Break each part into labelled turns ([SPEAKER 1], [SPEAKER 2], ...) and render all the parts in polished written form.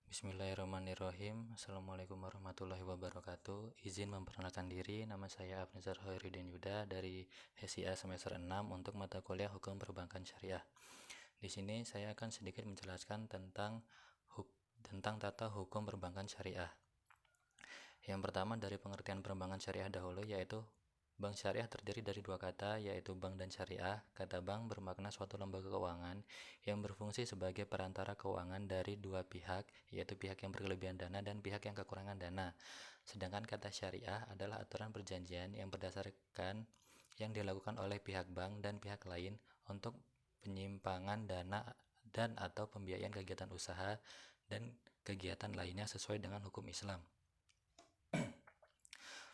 [SPEAKER 1] Bismillahirrahmanirrahim. Assalamualaikum warahmatullahi wabarakatuh. Izin memperkenalkan diri, nama saya Afnizar Hoiruddin Yuda dari SIA semester 6 untuk mata kuliah Hukum Perbankan Syariah. Di sini saya akan sedikit menjelaskan tentang tata hukum perbankan syariah. Yang pertama dari pengertian perbankan syariah dahulu, yaitu bank syariah terdiri dari dua kata, yaitu bank dan syariah. Kata bank bermakna suatu lembaga keuangan yang berfungsi sebagai perantara keuangan dari dua pihak, yaitu pihak yang berkelebihan dana dan pihak yang kekurangan dana. Sedangkan kata syariah adalah aturan perjanjian yang berdasarkan yang dilakukan oleh pihak bank dan pihak lain untuk penyimpangan dana dan atau pembiayaan kegiatan usaha dan kegiatan lainnya sesuai dengan hukum Islam.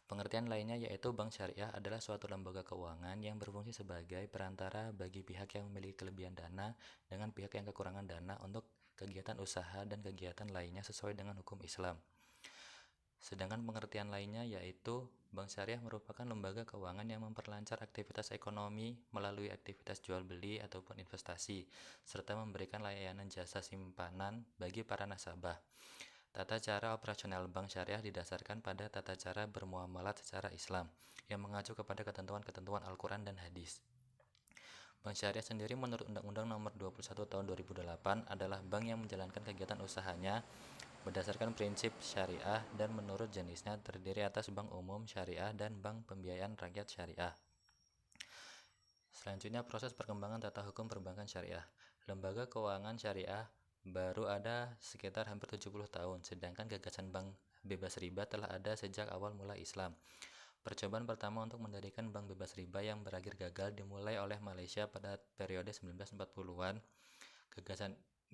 [SPEAKER 1] Pengertian lainnya yaitu bank syariah adalah suatu lembaga keuangan yang berfungsi sebagai perantara bagi pihak yang memiliki kelebihan dana dengan pihak yang kekurangan dana untuk kegiatan usaha dan kegiatan lainnya sesuai dengan hukum Islam. Sedangkan pengertian lainnya yaitu bank syariah merupakan lembaga keuangan yang memperlancar aktivitas ekonomi melalui aktivitas jual beli ataupun investasi, serta memberikan layanan jasa simpanan bagi para nasabah. Tata cara operasional bank syariah didasarkan pada tata cara bermuamalat secara Islam yang mengacu kepada ketentuan-ketentuan Al-Quran dan Hadis. Bank syariah sendiri menurut Undang-Undang Nomor 21 Tahun 2008 adalah bank yang menjalankan kegiatan usahanya berdasarkan prinsip syariah dan menurut jenisnya terdiri atas bank umum syariah dan bank pembiayaan rakyat syariah. Selanjutnya proses perkembangan tata hukum perbankan syariah. Lembaga keuangan syariah baru ada sekitar hampir 70 tahun, sedangkan gagasan bank bebas riba telah ada sejak awal mula Islam. Percobaan pertama untuk mendirikan bank bebas riba yang berakhir gagal dimulai oleh Malaysia pada periode 1940-an.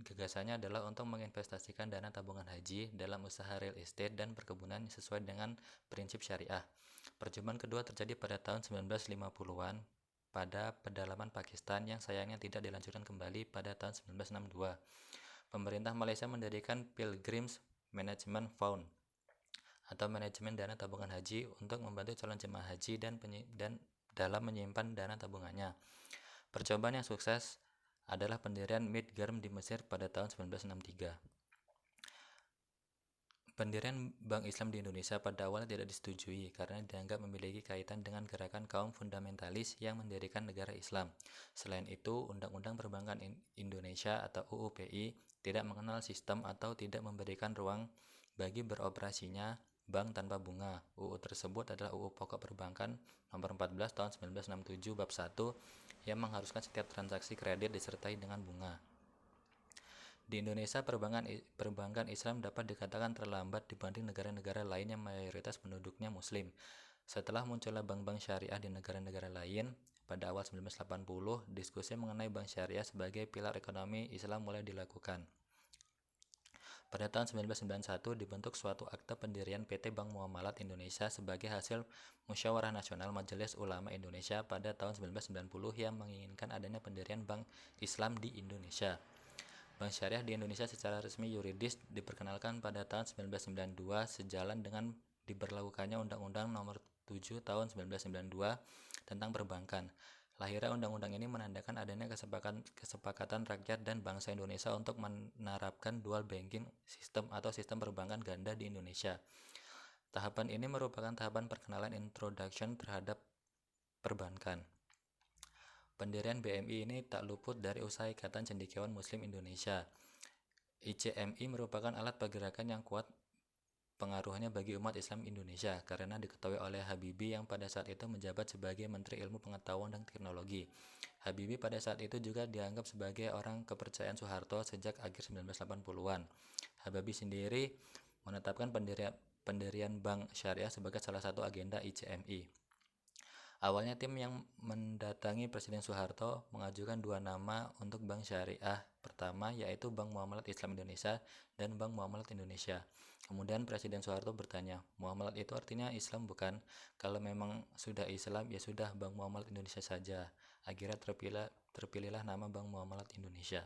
[SPEAKER 1] Gagasannya adalah untuk menginvestasikan dana tabungan haji dalam usaha real estate dan perkebunan sesuai dengan prinsip syariah. Percobaan kedua terjadi pada tahun 1950-an pada pedalaman Pakistan yang sayangnya tidak dilanjutkan kembali pada tahun 1962. Pemerintah Malaysia mendirikan Pilgrims Management Fund atau manajemen dana tabungan haji untuk membantu calon jemaah haji dan dalam menyimpan dana tabungannya. Percobaan yang sukses adalah pendirian Midgarm di Mesir pada tahun 1963. Pendirian Bank Islam di Indonesia pada awalnya tidak disetujui karena dianggap memiliki kaitan dengan gerakan kaum fundamentalis yang mendirikan negara Islam. Selain itu, Undang-Undang Perbankan Indonesia atau UU PI tidak mengenal sistem atau tidak memberikan ruang bagi beroperasinya bank tanpa bunga. UU tersebut adalah UU Pokok Perbankan Nomor 14 Tahun 1967 Bab 1 yang mengharuskan setiap transaksi kredit disertai dengan bunga. Di Indonesia, perbankan Islam dapat dikatakan terlambat dibanding negara-negara lain yang mayoritas penduduknya Muslim. Setelah munculnya bank-bank syariah di negara-negara lain, pada awal 1980, diskusi mengenai bank syariah sebagai pilar ekonomi Islam mulai dilakukan. Pada tahun 1991 dibentuk suatu akte pendirian PT Bank Muamalat Indonesia sebagai hasil Musyawarah Nasional Majelis Ulama Indonesia pada tahun 1990 yang menginginkan adanya pendirian Bank Islam di Indonesia. Bank syariah di Indonesia secara resmi yuridis diperkenalkan pada tahun 1992 sejalan dengan diberlakukannya Undang-Undang Nomor 7 Tahun 1992 tentang perbankan. Lahirnya undang-undang ini menandakan adanya kesepakatan rakyat dan bangsa Indonesia untuk menerapkan dual banking system atau sistem perbankan ganda di Indonesia. Tahapan ini merupakan tahapan perkenalan introduction terhadap perbankan. Pendirian BMI ini tak luput dari usaha Ikatan Cendekiawan Muslim Indonesia. ICMI merupakan alat pergerakan yang kuat pengaruhnya bagi umat Islam Indonesia karena diketahui oleh Habibie yang pada saat itu menjabat sebagai Menteri Ilmu Pengetahuan dan Teknologi. Habibie pada saat itu juga dianggap sebagai orang kepercayaan Soeharto sejak akhir 1980-an. Habibie sendiri menetapkan pendirian Bank Syariah sebagai salah satu agenda ICMI. Awalnya tim yang mendatangi Presiden Soeharto mengajukan dua nama untuk Bank Syariah. Pertama yaitu Bank Muamalat Islam Indonesia dan Bank Muamalat Indonesia. Kemudian Presiden Soeharto bertanya, "Muamalat itu artinya Islam bukan? Kalau memang sudah Islam ya sudah Bank Muamalat Indonesia saja." Akhirnya terpilihlah nama Bank Muamalat Indonesia.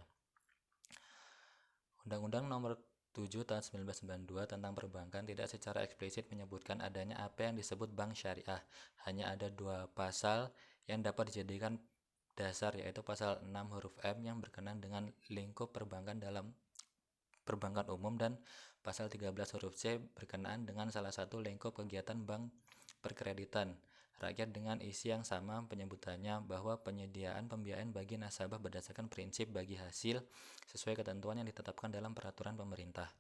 [SPEAKER 1] Undang-Undang Nomor 7 Tahun 1992 tentang perbankan tidak secara eksplisit menyebutkan adanya apa yang disebut bank syariah. Hanya ada dua pasal yang dapat dijadikan dasar, yaitu pasal 6 huruf M yang berkenaan dengan lingkup perbankan dalam perbankan umum, dan pasal 13 huruf C berkenaan dengan salah satu lingkup kegiatan bank perkreditan rakyat dengan isi yang sama penyebutannya, bahwa penyediaan pembiayaan bagi nasabah berdasarkan prinsip bagi hasil sesuai ketentuan yang ditetapkan dalam peraturan pemerintah.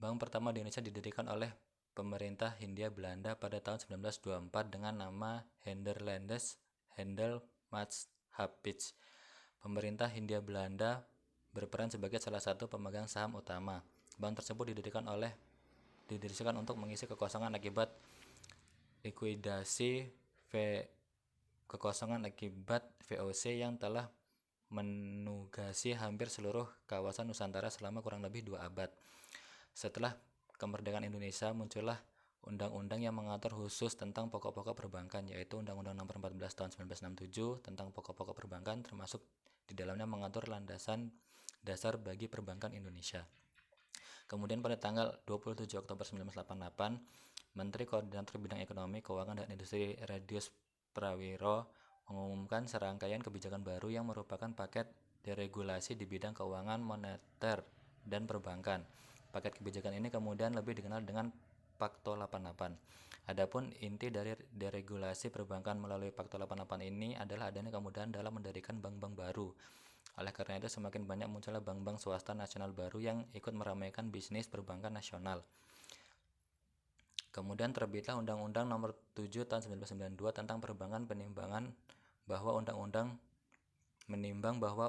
[SPEAKER 1] Bank pertama di Indonesia didirikan oleh pemerintah Hindia Belanda pada tahun 1924 dengan nama Nederlandes Handelsmaatschappij. Pemerintah Hindia Belanda berperan sebagai salah satu pemegang saham utama. Bank tersebut didirikan untuk mengisi kekosongan akibat likuidasi VOC yang telah menugasi hampir seluruh kawasan Nusantara selama kurang lebih 2 abad. Setelah kemerdekaan Indonesia, muncullah undang-undang yang mengatur khusus tentang pokok-pokok perbankan, yaitu Undang-Undang Nomor 14 Tahun 1967 tentang pokok-pokok perbankan, termasuk di dalamnya mengatur landasan dasar bagi perbankan Indonesia. Kemudian pada tanggal 27 Oktober 1988, Menteri Koordinator Bidang Ekonomi, Keuangan, dan Industri Radius Prawiro mengumumkan serangkaian kebijakan baru yang merupakan paket deregulasi di bidang keuangan, moneter, dan perbankan. Paket kebijakan ini kemudian lebih dikenal dengan Pakto 88. Adapun inti dari deregulasi perbankan melalui Pakto 88 ini adalah adanya kemudahan dalam mendirikan bank-bank baru. Oleh karena itu, semakin banyak munculnya bank-bank swasta nasional baru yang ikut meramaikan bisnis perbankan nasional. Kemudian terbitlah Undang-Undang Nomor 7 Tahun 1992 tentang Perbankan menimbang bahwa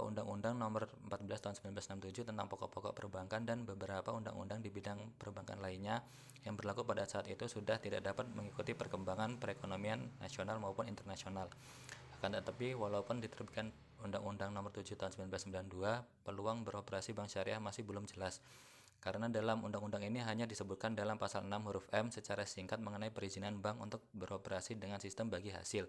[SPEAKER 1] Undang-Undang Nomor 14 Tahun 1967 tentang pokok-pokok perbankan dan beberapa undang-undang di bidang perbankan lainnya yang berlaku pada saat itu sudah tidak dapat mengikuti perkembangan perekonomian nasional maupun internasional. Akan tetapi, walaupun diterbitkan Undang-Undang Nomor 7 Tahun 1992, peluang beroperasi bank syariah masih belum jelas. Karena dalam undang-undang ini hanya disebutkan dalam pasal 6 huruf M secara singkat mengenai perizinan bank untuk beroperasi dengan sistem bagi hasil,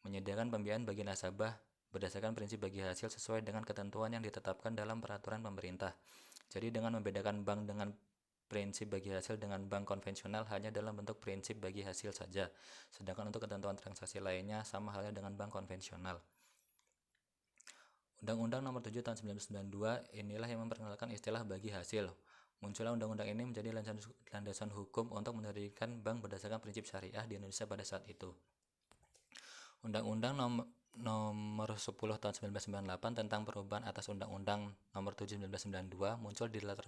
[SPEAKER 1] menyediakan pembiayaan bagi nasabah berdasarkan prinsip bagi hasil sesuai dengan ketentuan yang ditetapkan dalam peraturan pemerintah. Jadi dengan membedakan bank dengan prinsip bagi hasil dengan bank konvensional hanya dalam bentuk prinsip bagi hasil saja, sedangkan untuk ketentuan transaksi lainnya sama halnya dengan bank konvensional. Undang-Undang Nomor 7 Tahun 1992 inilah yang memperkenalkan istilah bagi hasil. Munculnya undang-undang ini menjadi landasan hukum untuk mendirikan bank berdasarkan prinsip syariah di Indonesia pada saat itu. Undang-Undang Nomor 10 Tahun 1998 tentang perubahan atas Undang-Undang Nomor 7 1992 muncul dilatar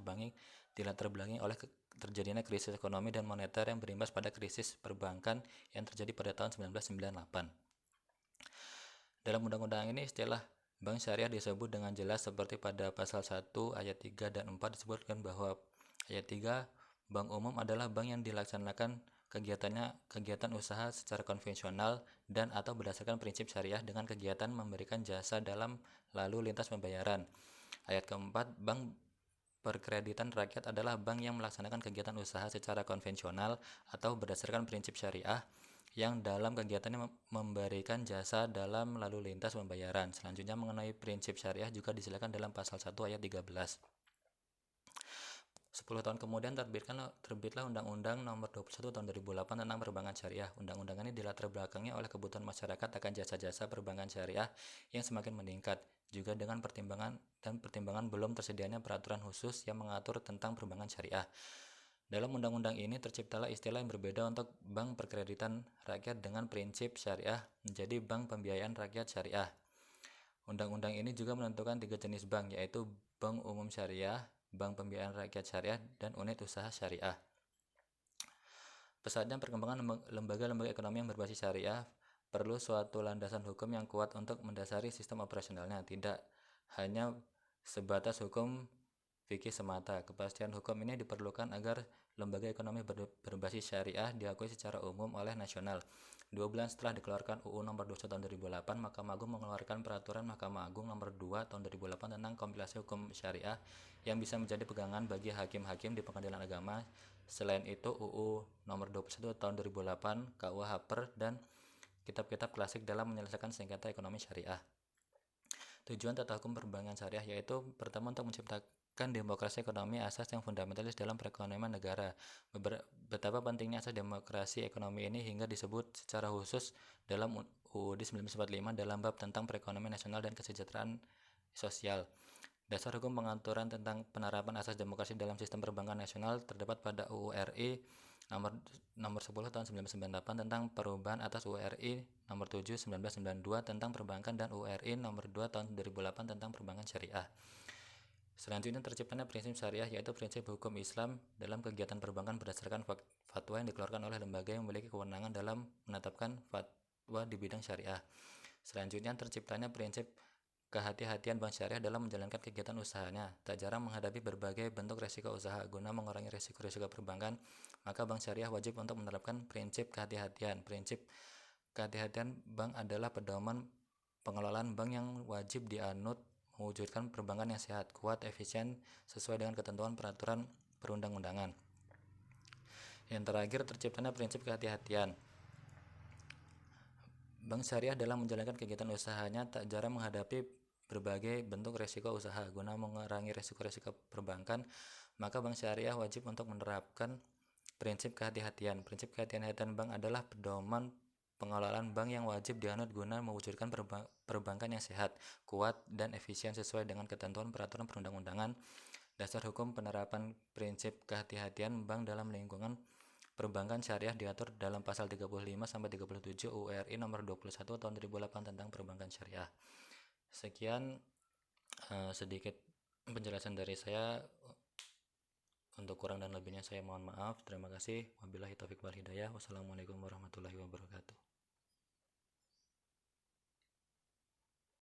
[SPEAKER 1] belakangi oleh terjadinya krisis ekonomi dan moneter yang berimbas pada krisis perbankan yang terjadi pada tahun 1998. Dalam undang-undang ini istilah bank syariah disebut dengan jelas seperti pada pasal 1 ayat 3 dan 4 disebutkan bahwa ayat 3, bank umum adalah bank yang dilaksanakan kegiatan usaha secara konvensional dan atau berdasarkan prinsip syariah dengan kegiatan memberikan jasa dalam lalu lintas pembayaran. Ayat keempat, bank perkreditan rakyat adalah bank yang melaksanakan kegiatan usaha secara konvensional atau berdasarkan prinsip syariah yang dalam kegiatannya memberikan jasa dalam lalu lintas pembayaran. Selanjutnya mengenai prinsip syariah juga disilakan dalam pasal 1 ayat 13. 10 tahun kemudian terbitlah Undang-Undang Nomor 21 Tahun 2008 tentang Perbankan Syariah. Undang-undang ini dilatar belakangi oleh kebutuhan masyarakat akan jasa-jasa perbankan syariah yang semakin meningkat, juga dengan pertimbangan belum tersedianya peraturan khusus yang mengatur tentang perbankan syariah. Dalam undang-undang ini terciptalah istilah yang berbeda untuk bank perkreditan rakyat dengan prinsip syariah menjadi bank pembiayaan rakyat syariah. Undang-undang ini juga menentukan 3 jenis bank, yaitu bank umum syariah, bank pembiayaan rakyat syariah, dan unit usaha syariah. Pesatnya perkembangan lembaga-lembaga ekonomi yang berbasis syariah perlu suatu landasan hukum yang kuat untuk mendasari sistem operasionalnya, tidak hanya sebatas hukum fikih semata. Kepastian hukum ini diperlukan agar lembaga ekonomi berbasis syariah diakui secara umum oleh nasional. 2 bulan setelah dikeluarkan UU Nomor 21 Tahun 2008, Mahkamah Agung mengeluarkan Peraturan Mahkamah Agung Nomor 2 Tahun 2008 tentang kompilasi hukum syariah yang bisa menjadi pegangan bagi hakim-hakim di pengadilan agama. Selain itu, UU Nomor 21 Tahun 2008, KUHP, dan kitab-kitab klasik dalam menyelesaikan sengketa ekonomi syariah. Tujuan tata hukum perbankan syariah yaitu pertama untuk menciptakan demokrasi ekonomi asas yang fundamentalis dalam perekonomian negara. Betapa pentingnya asas demokrasi ekonomi ini hingga disebut secara khusus dalam UUD 1945 dalam bab tentang perekonomian nasional dan kesejahteraan sosial. Dasar hukum pengaturan tentang penerapan asas demokrasi dalam sistem perbankan nasional terdapat pada UU RI nomor nomor 10 tahun 1998 tentang perubahan atas UU RI nomor 7 1992 tentang perbankan dan UU RI nomor 2 tahun 2008 tentang perbankan syariah. Selanjutnya terciptanya prinsip syariah, yaitu prinsip hukum Islam dalam kegiatan perbankan berdasarkan fatwa yang dikeluarkan oleh lembaga yang memiliki kewenangan dalam menetapkan fatwa di bidang syariah. Selanjutnya terciptanya prinsip kehati-hatian bank syariah dalam menjalankan kegiatan usahanya, tak jarang menghadapi berbagai bentuk resiko usaha. Guna mengurangi resiko-resiko perbankan, maka bank syariah wajib untuk menerapkan prinsip kehati-hatian. Prinsip kehati-hatian bank adalah pedoman pengelolaan bank yang wajib dianut, mewujudkan perbankan yang sehat, kuat, efisien, sesuai dengan ketentuan peraturan perundang-undangan. Yang terakhir, terciptanya prinsip kehati-hatian. Bank syariah dalam menjalankan kegiatan usahanya tak jarang menghadapi berbagai bentuk resiko usaha. Guna mengurangi resiko-resiko perbankan, maka bank syariah wajib untuk menerapkan prinsip kehati-hatian. Prinsip kehati-hatian bank adalah pedoman pengelolaan bank yang wajib dianut guna mewujudkan perbankan yang sehat, kuat, dan efisien sesuai dengan ketentuan peraturan perundang-undangan. Dasar hukum penerapan prinsip kehati-hatian bank dalam lingkungan perbankan syariah diatur dalam pasal 35-37 UU RI nomor 21 tahun 2008 tentang perbankan syariah. Sekian sedikit penjelasan dari saya. Untuk kurang dan lebihnya saya mohon maaf. Terima kasih. Wabillahi taufiq wal hidayah. Wassalamualaikum warahmatullahi wabarakatuh.